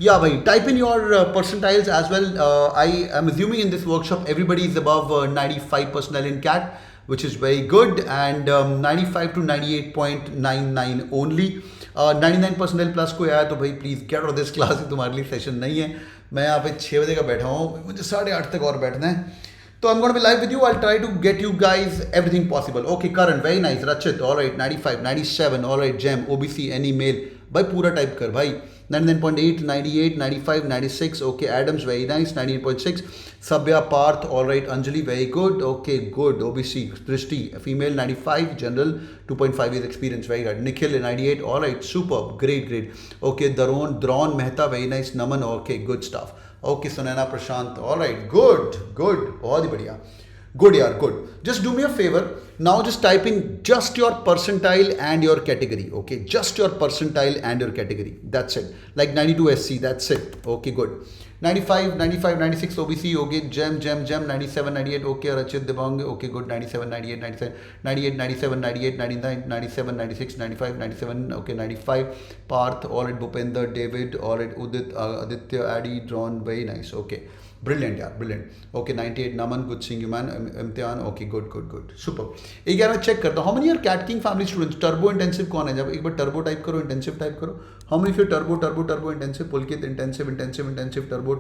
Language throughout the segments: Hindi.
Yeah, bhai, type in your percentiles as well. I am assuming in this workshop everybody is above 95 percentile in CAT, which is very good, and 95 to 98.99 only. 99 percentile plus कोई आया तो भाई please get out of this class, तुम्हारे लिए सेशन नहीं है. मैं यहाँ पे 6 बजे का बैठा हूँ, मुझे 8:30 तक और बैठना है. So I'm going to be live with you. I'll try to get you guys everything possible. Okay, Karan, very nice. Rachit, all right. 95, 97, all right. Gem, OBC, any male. भाई पूरा टाइप कर भाई. 99.8, 98, 95, 96. Okay, Adams, very nice. 98.6. Sabya, Parth, all right. Anjali, very good. Okay, good. OBC, Drishti, female, 95. General, 2.5 years experience, very good. Nikhil, 98, all right. Superb, great, great. Okay, Dharon Mehta, very nice. Naman, okay, good stuff. Okay Sunaina Prashant, alright, good good, बहुत ही बढ़िया, गुड यार, good. Just do me a favour now, just type in just your percentile and your category. Okay, just your percentile and your category, that's it. Like 92 SC, that's it. Okay, good. 95, 95, 96 OBC, okay. Gem, 97, 98, okay. Rachit, Dibang, okay, good. 97, 98, 97, 98, 97, 98, 99, 97, 96, 95, 97, okay. 95, Parth, all right. Bhupender, David, all right. Udit, Aditya, Addy, Drawn, very nice, okay. Brilliant यार, brilliant. Okay, 98, Naman, good seeing you man. इम्तिहान, okay, good, good, good, super. एक यार मैं चेक करता हूँ, how many are Cat King family students? Turbo intensive कौन है? जब एक बार turbo टाइप करो, intensive टाइप करो. How many of you turbo intensive? Pulkit intensive, turbo, intensive, turbo.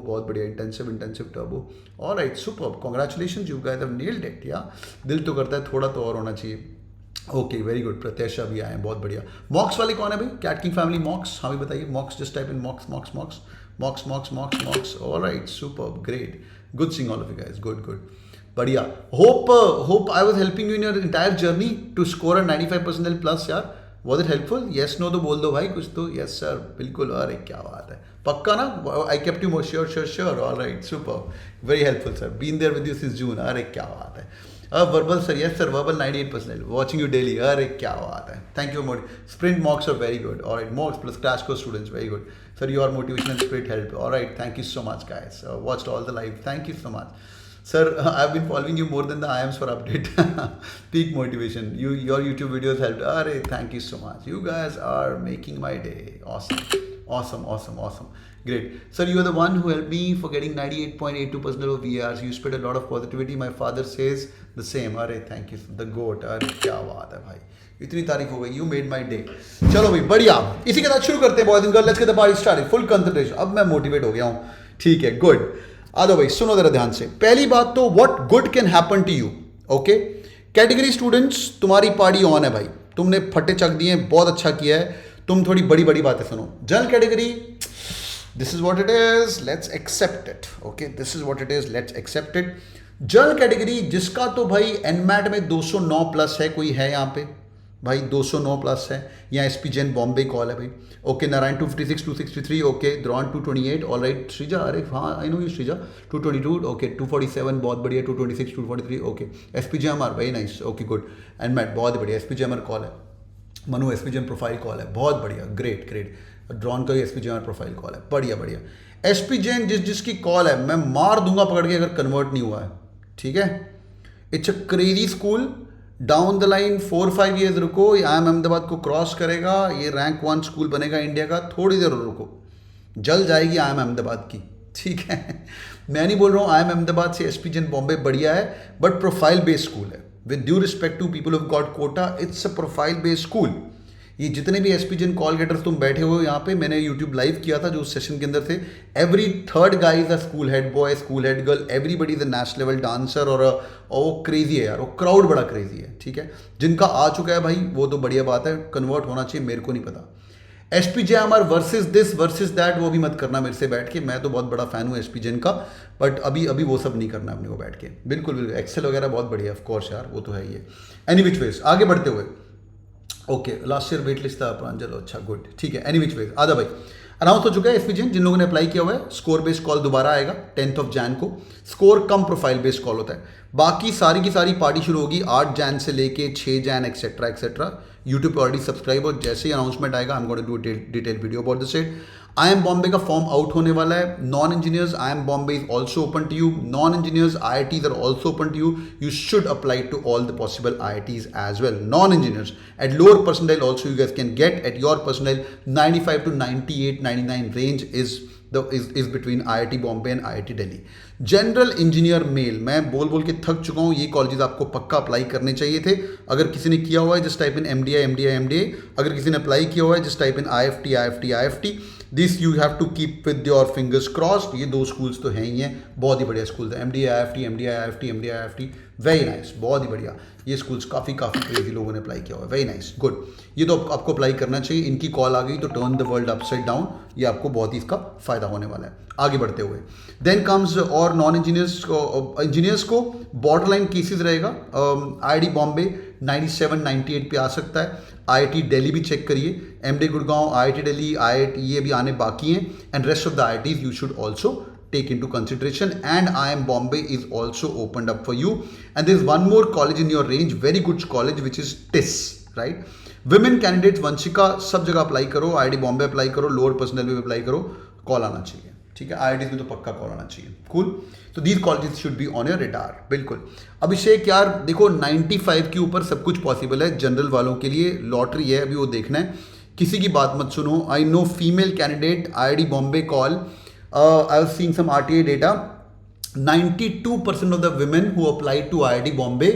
बहुत बढ़िया, intensive, turbo. All right, superb. Congratulations, you guys have nailed it. Yeah, दिल तो करता है थोड़ा तो और होना चाहिए. Okay, very good. प्रत्याशा भी आए हैं, बहुत बढ़िया. मॉक्स वाले कौन है भाई? कैट किंग फैमिली मॉक्स, हाँ भी बताइए. Mocks, just type in mocks. Alright, superb, great, good seeing all of you guys. Good, बढ़िया. Hope I was helping you in your entire journey to score a 95 percentile plus यार. Was it helpful? Yes no तो बोल दो भाई कुछ तो. यस सर, बिल्कुल. अरे क्या बात है, पक्का ना? I kept you more sure. Alright, superb, very helpful sir. Been there with you since June. अरे क्या बात है. Verbal sir, yes sir, verbal 98%, watching you daily. अरे क्या बात है, thank you. Sprint mocks are very good. Alright, mocks plus crash course students, very good sir. Your motivation and spirit help. Alright, thank you so much guys. Watched all the live, thank you so much sir. I have been following you more than the IIMs for update. Peak motivation, your YouTube videos help. अरे thank you so much, you guys are making my day. Awesome. Great. Sir, you are the one who helped me for getting 98.82% of VRs. You spread a lot of positivity. My father says the same. अरे thank you. The goat. अरे क्या बात है भाई. इतनी तारीफ हो गई. You made my day. चलो भाई, बढ़िया. इसी के साथ शुरू करते हैं boys and girls. Let's get the party started. Full concentration. अब मैं मोटिवेट हो गया हूँ. ठीक है, गुड. आ जाओ भाई, सुनो जरा ध्यान से. पहली बात तो what good can happen to you. Okay? Category students, तुम्हारी पार्टी ऑन है भाई. तुमने फटे चक दिए, बहुत अच्छा किया है. तुम थोड़ी बड़ी बातें सुनो. General category, this is what it is, let's accept it. Okay, this is what it is, let's accept it. General category जिसका तो भाई एनमैट में 209 प्लस है, कोई है यहाँ पे भाई? 209 प्लस है. यहाँ SP जैन बॉम्बे कॉल है भाई. Okay, Narayan 256, 263. Okay, Drona 228. All right, Shreeja, अरे हाँ I know you Shreeja. 222. Okay, 247, बहुत बढ़िया. 226, 243. Okay, SP JMR, very nice. Okay, good. NMAT बहुत बढ़िया. SP JMR कॉल है. Manu SP JMR profile call है, बहुत बढ़िया. ग्रेट. ड्रॉन का ही SP JMR प्रोफाइल कॉल है, बढ़िया. SP जैन जिसकी कॉल है, मैं मार दूंगा पकड़ के अगर कन्वर्ट नहीं हुआ है. ठीक है, it's a crazy school. Down the line 4-5 years रुको, IIM अहमदाबाद को क्रॉस करेगा, ये रैंक 1 स्कूल बनेगा इंडिया का. थोड़ी देर रुको, जल जाएगी IIM अहमदाबाद की. ठीक है, मैं नहीं बोल रहा हूँ IIM अहमदाबाद से SP जैन बॉम्बे बढ़िया है, बट प्रोफाइल बेस्ड स्कूल है. With due respect to people of got Kota, it's a profile based school. ये जितने भी SP जैन कॉल गेटर्स तुम बैठे हो यहाँ पे, मैंने यूट्यूब लाइव किया था जो उस सेशन के अंदर थे. Every third guy is a school head boy, school head girl, everybody is a national level dancer. और वो क्रेजी है यार, वो क्राउड बड़ा क्रेजी है. ठीक है, जिनका आ चुका है भाई वो तो बढ़िया बात है, कन्वर्ट होना चाहिए, मेरे को नहीं पता. SP JMR versus this versus that, वो भी मत करना मेरे से बैठ के. मैं तो बहुत बड़ा फैन हूँ SP जैन का, बट अभी वो सब नहीं करना अपने को बैठ के. बिल्कुल. एक्सेल वगैरह बहुत बढ़िया, ऑफ कोर्स यार, वो तो है ही है. एनी विच वेज, आगे बढ़ते हुए. Okay, last year wait list था प्रांजल. अच्छा, गुड. ठीक है, एनी विच वेज. आधा भाई अनाउंस हो चुका है. SP जैन जिन लोगों ने अप्लाई किया हुआ है, स्कोर बेस्ड कॉल दोबारा आएगा 10th of Jan को. स्कोर कम प्रोफाइल बेस्ड कॉल होता है. बाकी सारी की सारी पार्टी शुरू होगी 8 जैन से लेके 6 जैन एक्सेट्रा एक्सेट्रा। यूट्यूब पे ऑलरेडी सब्सक्राइब, और जैसे ही अनाउंसमेंट आएगा I am going to do detail video about the set. IIM Bombay का फॉर्म आउट होने वाला है। Non engineers IIM Bombay is also open to you. Non engineers IITs are also open to you. You should apply to all the possible IITs as well. Non engineers at lower percentile also you guys can get at your percentile 95 to 98 99 range is between IIT Bombay and IIT Delhi। General engineer male, मैं बोल बोल के थक चुका हूँ, ये कॉलेजेस आपको पक्का अप्लाई करने चाहिए थे। अगर किसी ने किया हुआ है जस्ट टाइप इन MDI। अगर किसी ने अप्लाई किया हुआ है just type in IFT। This you have to keep with your fingers crossed. ये 2 स्कूल्स तो हैं ही हैं, बहुत ही बढ़िया स्कूल्स हैं। MDI IFT वेरी नाइस, बहुत ही बढ़िया। ये स्कूल्स काफ़ी क्रेजी लोगों ने अप्लाई किया हुआ है, वेरी नाइस, गुड। ये तो आपको अप्लाई करना चाहिए। इनकी कॉल आ गई तो turn the world upside down, ये आपको बहुत ही इसका फायदा होने वाला है। आगे बढ़ते हुए देन कम्स और नॉन इंजीनियर्स को बॉर्डर लाइन केसेज रहेगा। IIT बॉम्बे 97 98 पे आ सकता है। IIT दिल्ली भी चेक करिए, MD Gurgaon, IIT Delhi, IIT ये भी आने बाकी हैं। And rest of the IITs you should also take into consideration, and IIM Bombay is also opened up for you. And there is one more college in your range, very good college, which is TIS, right? Women candidates Vanshika सब जगह अप्लाई करो, IIT बॉम्बे अप्लाई करो, लोअर पर्सनल भी अप्लाई करो, कॉल आना चाहिए, ठीक है। IITs में तो पक्का कॉल आना चाहिए, कूल। तो these colleges should be on your radar, बिल्कुल। अभिषेक यार देखो 95 के ऊपर सब कुछ पॉसिबल है जनरल वालों के लिए, लॉटरी है, अभी वो देखना है, किसी की बात मत सुनो। I know female candidate IIT Bombay call. I was seeing some RTA data. 92% of the women who applied to IIT Bombay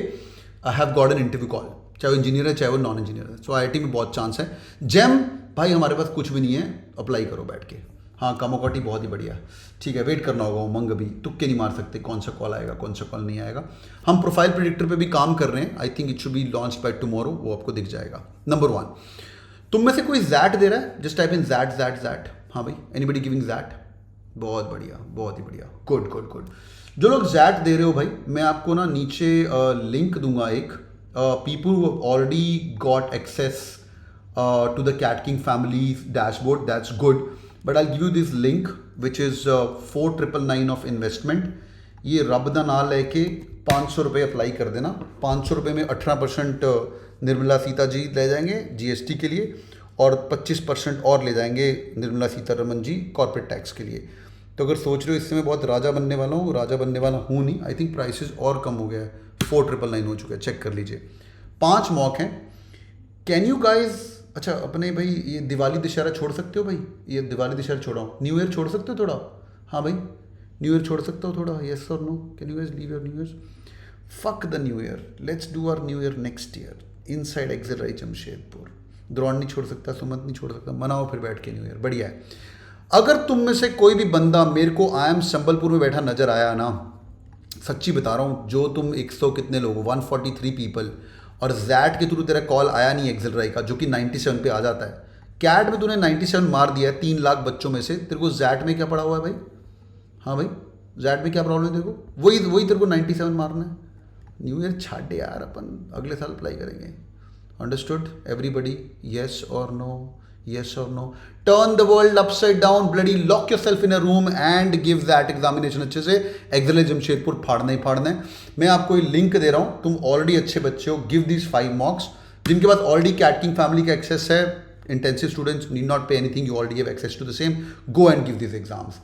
have got an interview call. चाहे वो इंजीनियर है चाहे वो नॉन इंजीनियर है। सो IIT में बहुत चांस है। जेम भाई हमारे पास कुछ भी नहीं है, अप्लाई करो बैठ के। हाँ कामोकाटी बहुत ही बढ़िया, ठीक है। वेट करना होगा, उमंग अभी तुक्के नहीं मार सकते कौन सा कॉल आएगा कौन सा कॉल नहीं आएगा। हम प्रोफाइल प्रेडिक्टर पे भी काम कर रहे हैं। I think it should be launch by tomorrow, वो आपको दिख जाएगा। नंबर 1, तुम में से कोई जैट दे रहा है? Just type in XAT. हाँ भाई, एनीबडी गिविंग जैट? बहुत बढ़िया, बहुत ही बढ़िया, गुड। जो लोग जैट दे रहे हो भाई, मैं आपको ना नीचे लिंक दूंगा एक। People who already got access to the CAT king family dashboard, that's good, but I give you this link which is 4999 of investment. ये रब दा नाम लेके 500 रुपये अप्लाई कर देना। 500 रुपये में 18% निर्मला सीता जी ले जाएंगे GST के लिए, और 25% और ले जाएंगे निर्मला सीतारमन जी कॉर्पोरेट टैक्स के लिए। तो अगर सोच रहे हो इससे मैं बहुत राजा बनने वाला हूँ, राजा बनने वाला हूँ नहीं। आई थिंक प्राइसेस और कम हो गया है, 4999 हो चुका है, चेक कर लीजिए। 5 मॉक हैं। कैन यू गाइज, अच्छा अपने भाई ये दिवाली दशहरा छोड़ सकते हो भाई? ये दिवाली दशहरा छोड़ाओ, न्यू ईयर छोड़ सकते हो थोड़ा? हाँ भाई न्यू ईयर छोड़ सकते हो थोड़ा? येस और no? Can you guys leave your new year? Fuck the new year, let's do our new year next year inside Excel Jamshedpur. Drona नहीं छोड़ सकता, सुमंत नहीं छोड़ सकता, मनाओ फिर बैठ के न्यू ईयर, बढ़िया है। अगर तुम में से कोई भी बंदा मेरे को IIM संबलपुर में बैठा नजर आया ना, सच्ची बता रहा हूँ, जो तुम 100 कितने लोग 143 पीपल, और जैट के थ्रू तेरा कॉल आया नहीं एक्सेल राई का, जो कि 97 पे आ जाता है। कैट में तूने 97 मार दिया है 3 लाख बच्चों में से, तेरे को जैट में क्या पड़ा हुआ है भाई? हाँ भाई जैट में क्या प्रॉब्लम है तेरे को? वही तेरे को 97 मारना है। न्यू ईयर छाटे यार, अपन अगले साल अप्लाई करेंगे। Understood everybody? Yes or no? Yes or no? Turn the world upside down, bloody lock yourself in a room and give that examination अच्छे से। एक्सेल जमशेदपुर फाड़ना ही फाड़ना है। मैं आपको ये लिंक दे रहा हूँ, तुम ऑलरेडी अच्छे बच्चे हो, गिव दिस 5 मॉक्स। जिनके पास ऑलरेडी कैट किंग फैमिली का एक्सेस है, intensive students need not pay anything, you already have access to the same, go and give this exams.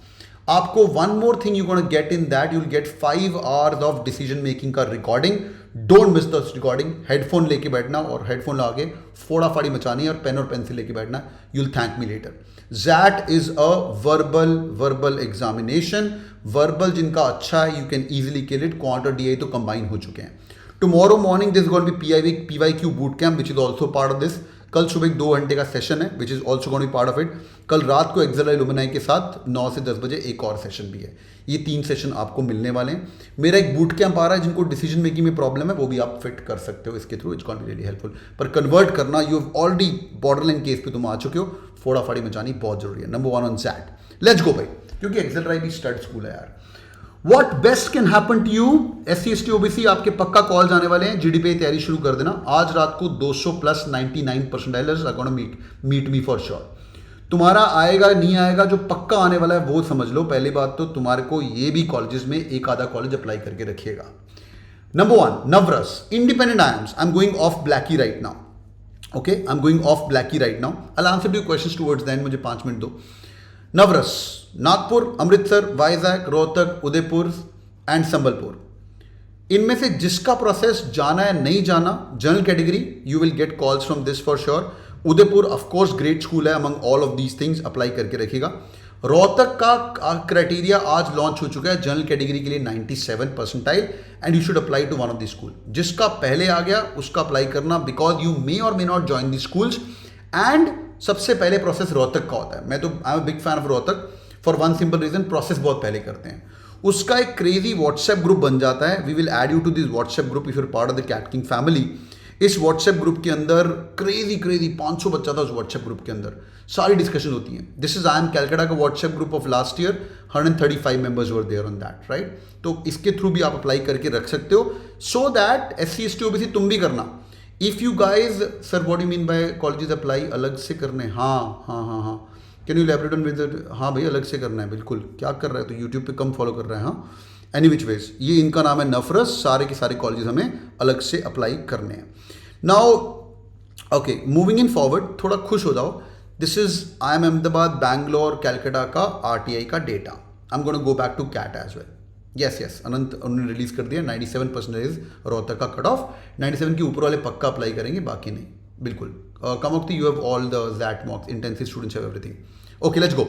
आपको one more thing you gonna get in that, you will get 5 hours of decision making का recording. Don't miss this recording. Headphone लेके बैठना, और हेडफोन लगा के फोड़ा-फाड़ी मचानी है, और पेन और पेंसिल लेके बैठना। You will thank me later. XAT is a verbal examination. Verbal जिनका अच्छा है, you can easily kill it. Quant और DI तो कंबाइन हो चुके हैं। Tomorrow morning this going to be PYQ boot camp which is also part of this. कल सुबह 2 घंटे का सेशन है which is also going to be part of it. कल रात को एक्सेल इल्यूमिनाई के साथ 9 से 10 बजे एक और सेशन भी है। ये 3 सेशन आपको मिलने वाले हैं। मेरा एक बूट कैंप आ रहा है, जिनको डिसीजन मेकिंग में प्रॉब्लम है वो भी आप फिट कर सकते हो इसके थ्रू। It's going to be really helpful. पर कन्वर्ट करना, you have already borderline case पे तुम आ चुके हो, फोड़ा फाड़ी मचानी बहुत जरूरी है। Number 1 on XAT, let's go भाई, क्योंकि एक्सेल राई भी स्टड स्कूल है यार। What best can happen to you? SC ST OBC आपके पक्का कॉल जाने वाले हैं। GDP की तैयारी शुरू कर देना। आज रात को 200 plus 99 percentilers are gonna meet me for sure. तुम्हारा आएगा नहीं आएगा, जो पक्का आने वाला है वो समझ लो। पहली बात तो तुम्हारे को ये भी कॉलेजेस में एक आधा कॉलेज अप्लाई करके रखिएगा। Number one, Navras, independent IIMs. I'm going off Blackie right now. Okay, I'm going off Blackie right now. I'll answer your questions towards the end. मुझे 5 मिनट दो. Navras, Nagpur, Amritsar, Vizag, Rohtak, Udaipur and Sambalpur. इनमें से जिसका प्रोसेस जाना है नहीं जाना, general category, you will get calls from this for sure. Udaipur of course great school है, among all of these things apply करके रखिएगा. रोहतक का क्राइटेरिया आज लॉन्च हो चुका है जनरल कैटेगरी के लिए 97 percentile and you should apply to one of the school. जिसका पहले आ गया उसका अप्लाई करना, because you may or may not join the schools. And सबसे पहले प्रोसेस रोहतक का होता है. मैं तो I am big fan of Rohtak for one simple reason, process बहुत पहले करते हैं. उसका एक क्रेजी व्हाट्सएप ग्रुप बन जाता है. We will add you to this WhatsApp group if you're part of the CAT king family. इस व्हाट्सएप ग्रुप के अंदर क्रेजी 500 बच्चा था उस व्हाट्सएप ग्रुप के अंदर, सारी डिस्कशन होती है. This is I M Calcutta का WhatsApp group of last year, 135 members were there on that, right. तो इसके थ्रू भी आप अप्लाई करके रख सकते हो, so that SC ST OBC तुम भी करना. If you guys, sir what you mean by colleges apply अलग से करने? हाँ, can you elaborate on with? हाँ भाई, अलग से करना है, बिल्कुल. क्या कर रहा है, तो यूट्यूब पे कम फॉलो कर रहा है. हाँ, एनी विच वेज, ये इनका नाम है नफरस. सारे के सारे कॉलेजेस हमें अलग से अप्लाई करने हैं. Now okay, moving in forward, थोड़ा खुश हो जाओ. This is IIM Ahmedabad, Bangalore, Calcutta का RTI का data. I am going to go back to CAT as well. Yes, Anant उन्होंने रिलीज कर दिया. 97% रोहतक का कट ऑफ. 97 के ऊपर वाले पक्का अप्लाई करेंगे, बाकी नहीं. बिल्कुल. Kamakti, you have all the ZAT mocks, intensive students have everything. Okay, let's go.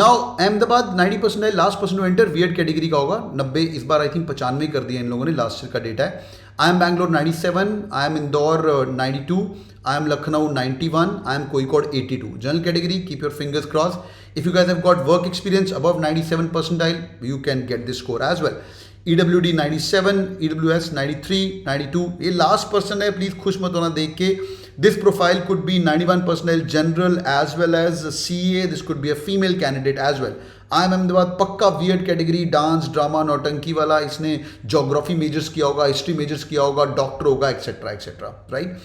Now Ahmedabad 90% है, लास्ट पर्सन टू एंटर वीएड कैटेगरी का होगा. 90 इस बार आई थिंक 95 कर दिया इन लोगों ने, लास्ट ईयर का डेटा है. I M Bangalore 97, I M Indore 92, I M Lucknow 91, I M Kozhikode 82. General category, keep your fingers crossed. If you guys have got work experience above 97 percentile, you can get this score as well. EWD 97, EWS 93, 92. ये लास्ट पर्सन है, प्लीज खुश मत होना देख के. This profile could be 91 percentile general as well as CA. This could be a female candidate as well. IIM Ahmedabad पक्का weird कैटेगरी, डांस, ड्रामा, नौटंकी वाला. इसने ज्योग्राफी मेजर्स किया होगा, हिस्ट्री मेजर्स किया होगा, डॉक्टर होगा, एक्सेट्रा, राइट.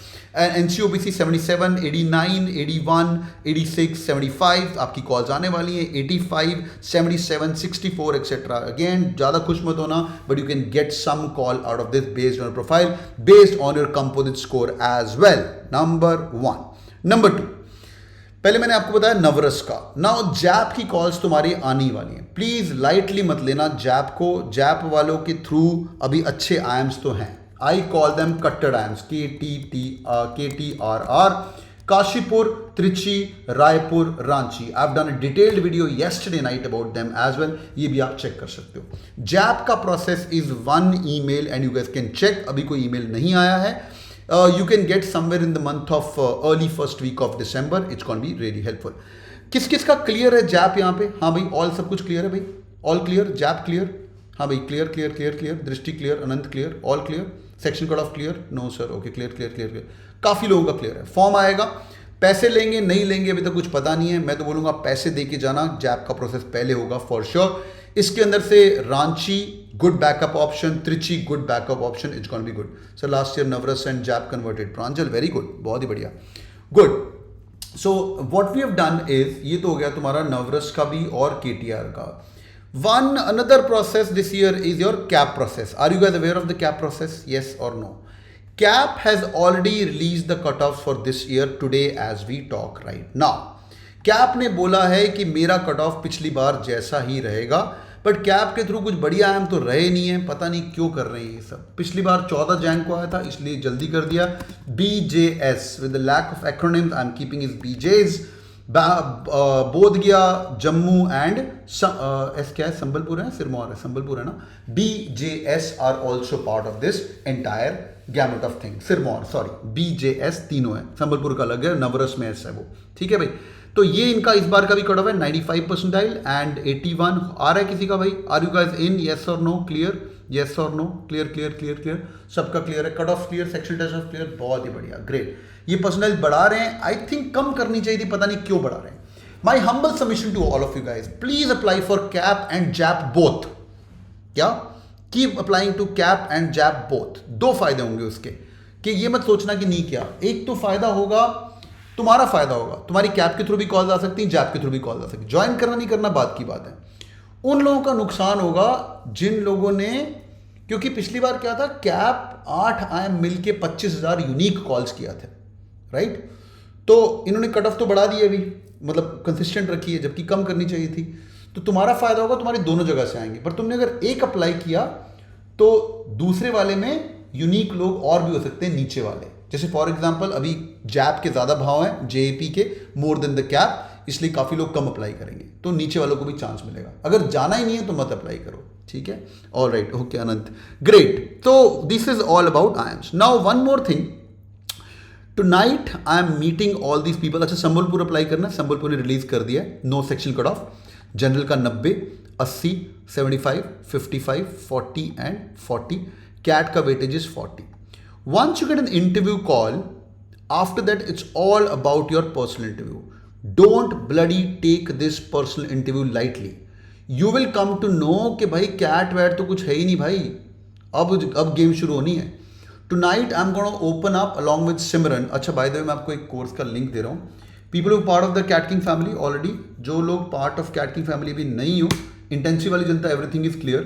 NCOBC 77, 89, 81, 86, 75. आपकी कॉल्स आने वाली हैं. 85, 77, 64 एक्सेट्रा. अगेन ज़्यादा खुश मत होना, but you can get some call out of this based on profile, based on your composite score as well. Number 1. Number 2, पहले मैंने आपको बताया नवरस का. नाउ जैप की कॉल्स तुम्हारी आने वाली हैं. प्लीज लाइटली मत लेना जैप को. जैप वालों के थ्रू अभी अच्छे IIMs तो हैं. आई कॉल देम कट्टर IIMs, KTRR, Kashipur, Trichy, Raipur, Ranchi. I have done a detailed video yesterday night about them as well. ये भी आप चेक कर सकते हो. जैप का process is 1 email and you guys can check. अभी कोई ईमेल नहीं आया है. You can get somewhere in the month of early first week of December. It's going to be really helpful. किस किस का क्लियर है जैप यहाँ पे? हाँ भाई, ऑल सब कुछ क्लियर है भाई. All clear, JAP clear. हाँ भाई, clear. Drishti clear, Anant clear, all clear. Section cut off clear, no sir. Okay, clear. काफी लोगों का क्लियर है. फॉर्म आएगा, पैसे लेंगे नहीं लेंगे अभी तक कुछ पता नहीं है. मैं तो बोलूंगा पैसे दे के जाना. जैप का प्रोसेस पहले होगा फॉर श्योर. इसके अंदर से Ranchi good backup option, Trichy good backup option. It's gonna be good. Sir last year Navras and JAP converted. Pranjal very good, बहुत ही बढ़िया, good. So what we have done is, ये तो हो गया तुम्हारा नवरस का भी और KTR का. One another process this year is your CAP process. Are you guys aware of the CAP process? Yes और no? CAP has already release the cut off for this year today as we talk right now. CAP ने बोला है कि मेरा कट ऑफ पिछली बार जैसा ही रहेगा, बट कैप के थ्रू कुछ बढ़िया IIM तो रहे नहीं है. पता नहीं क्यों कर रहे हैं ये सब. पिछली बार 14 जैन को आया था, इसलिए जल्दी कर दिया. BJS with the lack of acronyms I am keeping is BJs. Bodh गया, जम्मू एंड एस क्या है, संबलपुर है, सिरमौर है, संबलपुर है ना. BJS are also part of this entire gamut of thing. Sirmaur sorry, BJS तीनों है, संबलपुर का अलग है, नवरस में एस है वो. ठीक है भाई. तो ये इनका इस बार का भी कट ऑफ है 95 परसेंटाइल एंड 81. आ रहा है किसी का भाई? Are you guys in? Yes और नो? क्लियर, येस और नो? क्लियर. सबका क्लियर है. Cut off clear, section test of clear. बहुत ही बढ़िया, ग्रेट. ये परसेंटाइल बढ़ा रहे हैं. आई थिंक कम करनी चाहिए थी, पता नहीं क्यों बढ़ा रहे हैं. My humble submission to all of you guys, please apply for CAP and JAP both. क्या? Keep applying to CAP and JAP both. 2 फायदे होंगे उसके, कि ये मत सोचना कि नहीं किया. एक तो फायदा होगा, तुम्हारा फायदा होगा, तुम्हारी कैप के थ्रू भी कॉल आ सकती हैं, जैप के थ्रू भी कॉल आ सकती है. ज्वाइन करना नहीं करना बात की बात है. उन लोगों का नुकसान होगा जिन लोगों ने, क्योंकि पिछली बार क्या था, कैप 8 IIM मिल के 25,000 यूनिक कॉल्स किया थे, राइट। तो इन्होंने कट ऑफ तो बढ़ा दी अभी, मतलब कंसिस्टेंट रखी है, जबकि कम करनी चाहिए थी। तो तुम्हारा फायदा होगा, तुम्हारी दोनों जगह से आएंगे। पर तुमने अगर एक अप्लाई किया तो दूसरे वाले में यूनिक लोग और भी हो सकते हैं नीचे वाले। जैसे फॉर एग्जांपल अभी जैप के ज़्यादा भाव हैं, जेएपी के मोर देन द कैप, इसलिए काफ़ी लोग कम अप्लाई करेंगे, तो नीचे वालों को भी चांस मिलेगा। अगर जाना ही नहीं है तो मत अप्लाई करो, ठीक है। ऑल राइट, ओके अनंत, ग्रेट। तो this is all about IIMs। Now one more thing, tonight I am meeting all these people. अच्छा, संबलपुर अप्लाई करना है, संबलपुर ने रिलीज कर दिया है, no section cut off. General का 90, 80, 75, 55, 40 एंड 40। कैट का weightage is 40। Once you get an interview call, after that it's all about your personal interview. Don't bloody take this personal interview lightly. You will come to know कि भाई कैट वैट तो कुछ है ही नहीं भाई, अब गेम शुरू होनी है। Tonight I'm going to open up along with Simran. अच्छा, by the way मैं आपको एक कोर्स का लिंक दे रहा हूँ। People who are part of the Cat King family already, जो लोग part of Cat King family भी नहीं हो, इंटेंसिव वाली जनता, everything is clear.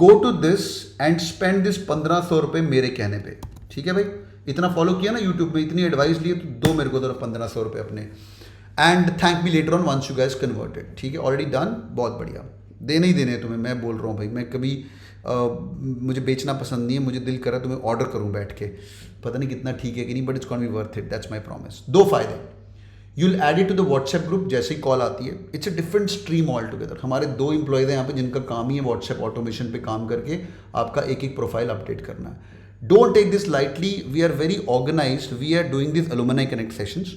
Go to this and spend this 1,500 रुपये मेरे कहने पे, ठीक है भाई। इतना फॉलो किया ना यूट्यूब पे, इतनी एडवाइस लिए, तो दो मेरे को तो 1,500 रुपये अपने, and thank me later on once you guys converted, ठीक है। ऑलरेडी डन, बहुत बढ़िया। देने ही देने हैं तुम्हें, मैं बोल रहा हूँ भाई। मैं कभी मुझे बेचना पसंद नहीं है, मुझे दिल करा तुम्हें ऑर्डर करूँ बैठ के, पता नहीं कितना ठीक है कि नहीं, but it's gonna be worth it, that's my promise. दो फायदे, you will add it to the WhatsApp group जैसे ही कॉल आती है। It's a different stream all together. हमारे 2 एम्प्लॉयज़ हैं यहाँ पे जिनका काम ही है व्हाट्सएप ऑटोमेशन पे काम करके आपका एक एक प्रोफाइल अपडेट करना है। Don't take this lightly. We are very organized. We are doing these alumni connect sessions.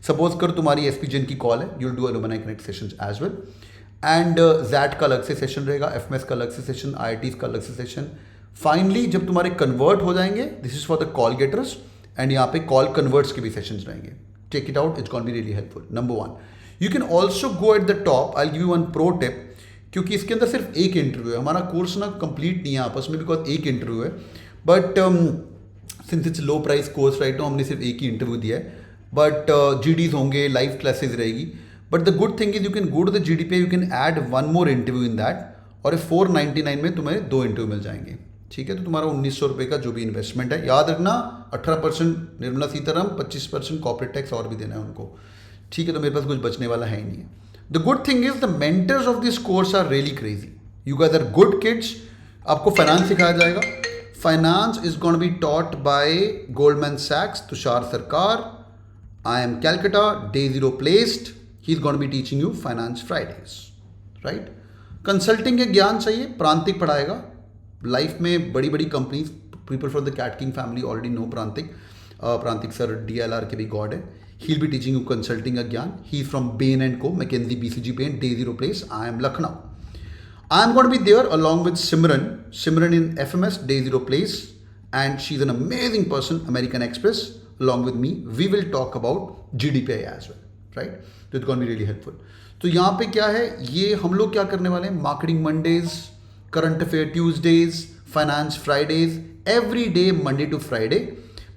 Suppose कर तुम्हारी SPGN की कॉल है, you'll do alumni connect sessions as well. And ZAT का अलग से सेशन रहेगा, FMS का अलग से सेशन, IITs का अलग से सेशन। फाइनली जब तुम्हारे कन्वर्ट हो जाएंगे, this is for the call getters, and यहाँ पे कॉल कन्वर्ट्स के भी सेशंस रहेंगे। Take it out, it's gonna be really helpful. Number 1, you can also go at the top. I give you one pro tip, क्योंकि इसके अंदर सिर्फ एक इंटरव्यू है। हमारा कोर्स ना कंप्लीट नहीं है आपस में, बिकॉज एक इंटरव्यू है, but since it's low price course right, तो हमने सिर्फ एक ही इंटरव्यू दिया है। बट GDs होंगे, लाइव क्लासेस रहेगी। But the good thing is you can go to the GD पे, you can add one more interview in that, और 499 में तुम्हें 2 इंटरव्यू मिल जाएंगे, ठीक है। तो तुम्हारा 1,900 रुपये का जो भी इन्वेस्टमेंट है, याद रखना 18% निर्मला सीतारामन, 25% कॉर्पोरेट टैक्स और भी देना है उनको, ठीक है। तो मेरे पास कुछ बचने वाला है ही नहीं है। The good thing is the mentors of this course are really crazy. You guys are good kids. आपको फाइनेंस सिखाया जाएगा। Finance is gonna be taught by Goldman सैक्स, Tushar Sarkar, IIM Calcutta, Day Zero placed. He's going to be teaching you Finance Fridays, right? Consulting के ज्ञान चाहिए, प्रांतिक पढ़ाएगा। लाइफ में बड़ी बड़ी companies, people from the CAT king family already know Prantik. Prantik sir DLR के भी गॉड है। He will be teaching you consulting का ज्ञान। He from Bain and Co, McKinsey, BCG Bain, Day Zero place, IIM Lucknow. I'm going to be there along with Simran in FMS, Day Zero place, and she's an amazing person, American Express. Along with me, we will talk about GDPI as well, right? So it's going to be really helpful. तो यहाँ पे क्या है, ये हम लोग क्या करने वाले हैं, marketing Mondays, current affair Tuesdays, finance Fridays, every day Monday to Friday.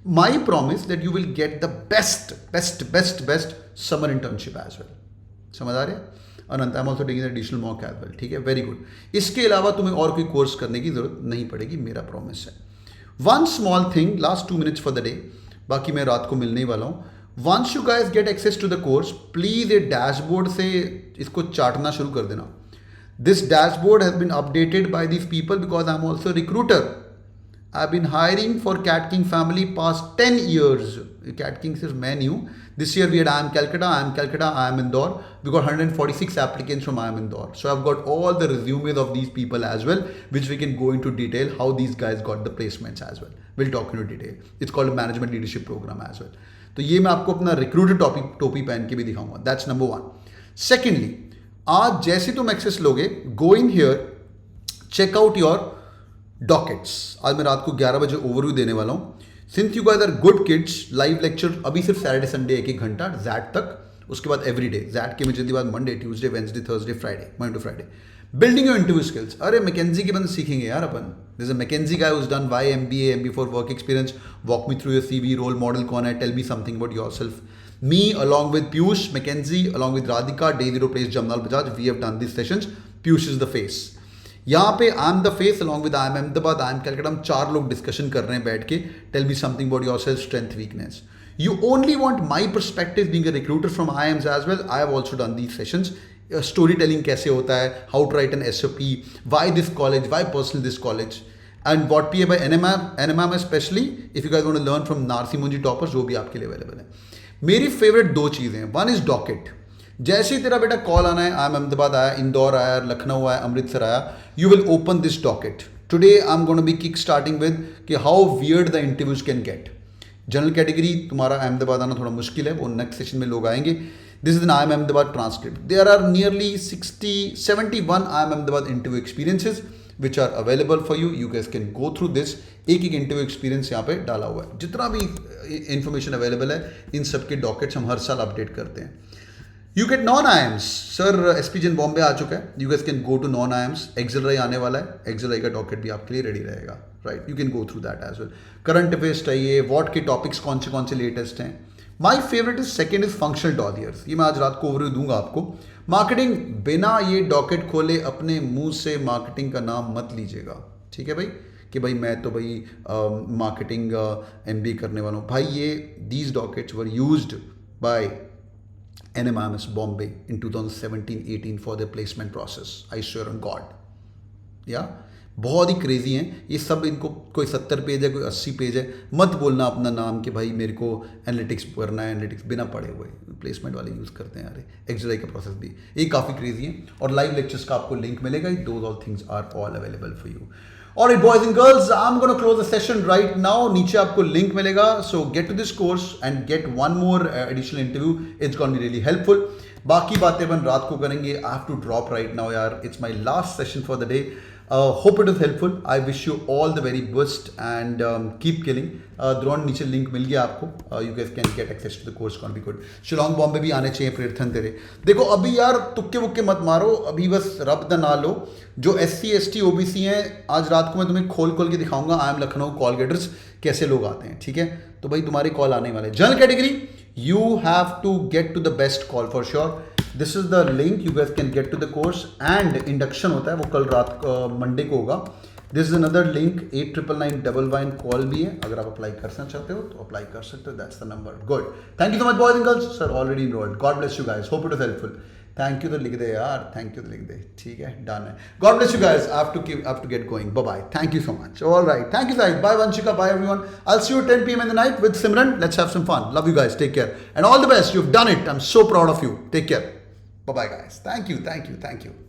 My promise that you will get the best summer internship as well. समझ आ रहा है Anant? I am also taking additional mock as well, ठीक है, वेरी गुड। इसके अलावा तुम्हें और कोई कोर्स करने की जरूरत नहीं पड़ेगी, मेरा प्रॉमिस है। One small thing, last 2 minutes for the day, बाकी मैं रात को मिलने ही वाला हूँ। Once you guys get access to the course, please ये डैशबोर्ड से इसको चाटना शुरू कर देना। This dashboard has been updated by these people because I am also recruiter. I have been hiring for CAT king family past 10 years. CAT King सिर्फ मैं नहीं हूँ। This year we had IIM Calcutta, IIM Indore. We got 146 applicants from IIM Indore. So I've got all the resumes of these people as well, which we can go into detail how these guys got the placements as well. We'll talk into detail. It's called a management leadership program as well. तो ये मैं आपको अपना रिक्रूटर टोपी पहन के भी दिखाऊंगा। That's number 1. Secondly, आज जैसे तुम एक्सेस लोगे, go in here, check out your dockets. आज मैं रात को 11 बजे ओवरव्यू देने वाला हूँ। Since you guys are good kids, live lecture अभी सिर्फ सैटरडे संडे 1-1 घंटा जैट तक, उसके बाद एवरी डे जैट के इमीडिएटली बाद Monday, Tuesday, Wednesday, Thursday, Friday, Monday to Friday. Building your interview skills. अरे मैकेंजी के बंद सीखेंगे यार अपन। This a McKinsey guy who's done why MBA, MB4 work experience. Walk me through your CV, role model कौन है, tell me something about yourself. Me along with Piyush, McKinsey along with Radhika, Day Zero place, Jamnal Bajaj, we have done this sessions. Piyush is the face. यहाँ पे I am the face along with IIM Ahmedabad, I am Calcutta, हम 4 लोग डिस्कशन कर रहे हैं बैठ के. Tell me something about yourself, strength, weakness. You only want my perspective being a recruiter from IIMs as well. I have also done these sessions. Storytelling कैसे होता है, how to write an SOP, why this college, why personally this college, and what PA by NMM especially, if you guys want to learn from Narsi Munji toppers, वो भी आपके लिए अवेलेबल है. मेरी फेवरेट 2 चीज़ें हैं. One is docket. जैसे ही तेरा बेटा कॉल आना है, आई एम अहमदाबाद आया, इंदौर आया, लखनऊ आया, अमृतसर आया, you will open this docket. Today I am going to be kick starting with कि how weird the interviews can get. General category तुम्हारा अहमदाबाद आना थोड़ा मुश्किल है, वो नेक्स्ट सेशन में लोग आएंगे. This is an IIM Ahmedabad transcript. There are nearly 71 IIM Ahmedabad interview experiences which are available for you. You guys can go through this. एक एक इंटरव्यू एक्सपीरियंस यहाँ पे डाला हुआ है. जितना भी इंफॉर्मेशन अवेलेबल है, इन सब के डॉकेट्स हम हर साल अपडेट करते हैं. You get non IIMs. Sir SPGN Bombay आ चुका है. You guys can go to non IIMs. XLRI आने वाला है. एक्सेलराई का डॉकेट भी आपके लिए रेडी रहेगा. Right, you can go through that as well. Current affairs चाहिए, वॉट के टॉपिक्स कौन से लेटेस्ट हैं. My favourite is second is functional dollars. ये मैं आज रात को ओवरव्यू दूंगा आपको. मार्केटिंग, बिना ये डॉकेट खोले अपने मुंह से मार्केटिंग का नाम मत लीजिएगा. ठीक है भाई, कि भाई मैं तो भाई मार्केटिंग MBA करने वाला हूँ. भाई ये these dockets were used by NMIMS Bombay in 2017-18 for their placement process. I swear on God. या बहुत ही क्रेजी हैं ये सब. इनको कोई 70 पेज है, कोई 80 पेज है. मत बोलना अपना नाम कि भाई मेरे को एनालिटिक्स करना है. एनालिटिक्स बिना पढ़े हुए प्लेसमेंट वाले यूज़ करते हैं. अरे एक्सराई का प्रोसेस भी ये काफ़ी क्रेजी है. और लाइव लेक्चर्स का आपको लिंक मिलेगा. Those all things are all available for you. Alright boys and girls, I'm going to close the session right now. नीचे आपको लिंक मिलेगा. So get to this course and get one more additional interview. It's going to be really helpful. बाकी बातें अपन रात को करेंगे. I have to drop right now यार. It's my last session for the day. Hope it was helpful. I wish you all the very best and keep killing. Drona नीचे लिंक मिल गया आपको. You guys can get access to the course. Gonna be good. Shillong Bombay भी आने चाहिए प्रयत्न तेरे. देखो अभी यार तुक्के वुक्के मत मारो. अभी बस रब द ना लो. जो SC ST OBC हैं, आज रात को मैं तुम्हें खोल के दिखाऊंगा. I am Lucknow call getters कैसे लोग आते हैं. ठीक है, तो भाई तुम्हारे कॉल आने वाले. General category, you have to get to the best call for sure. This is the link. You guys can get to the course. And induction होता है वो कल रात मंडे को होगा. This is another link. 899911 call भी है. अगर आप अप्लाई करना चाहते हो तो अप्लाई कर सकते हो. That's the number. Good. Thank you so much boys and girls. Sir already enrolled. God bless you guys. Hope it was helpful. Thank you तो लिख दे यार. थैंक यू तो लिख दे. ठीक है, डन है. God bless you guys. I have to get going. Bye bye. Thank you so much. Alright, thank you guys. Bye Vanshika. Bye everyone. I will see you 10 PM in the night with Simran. Let's have some fun. Love you guys. Take care and all the best. You've done it. I'm so proud of you. Take care. Bye bye guys. Thank you.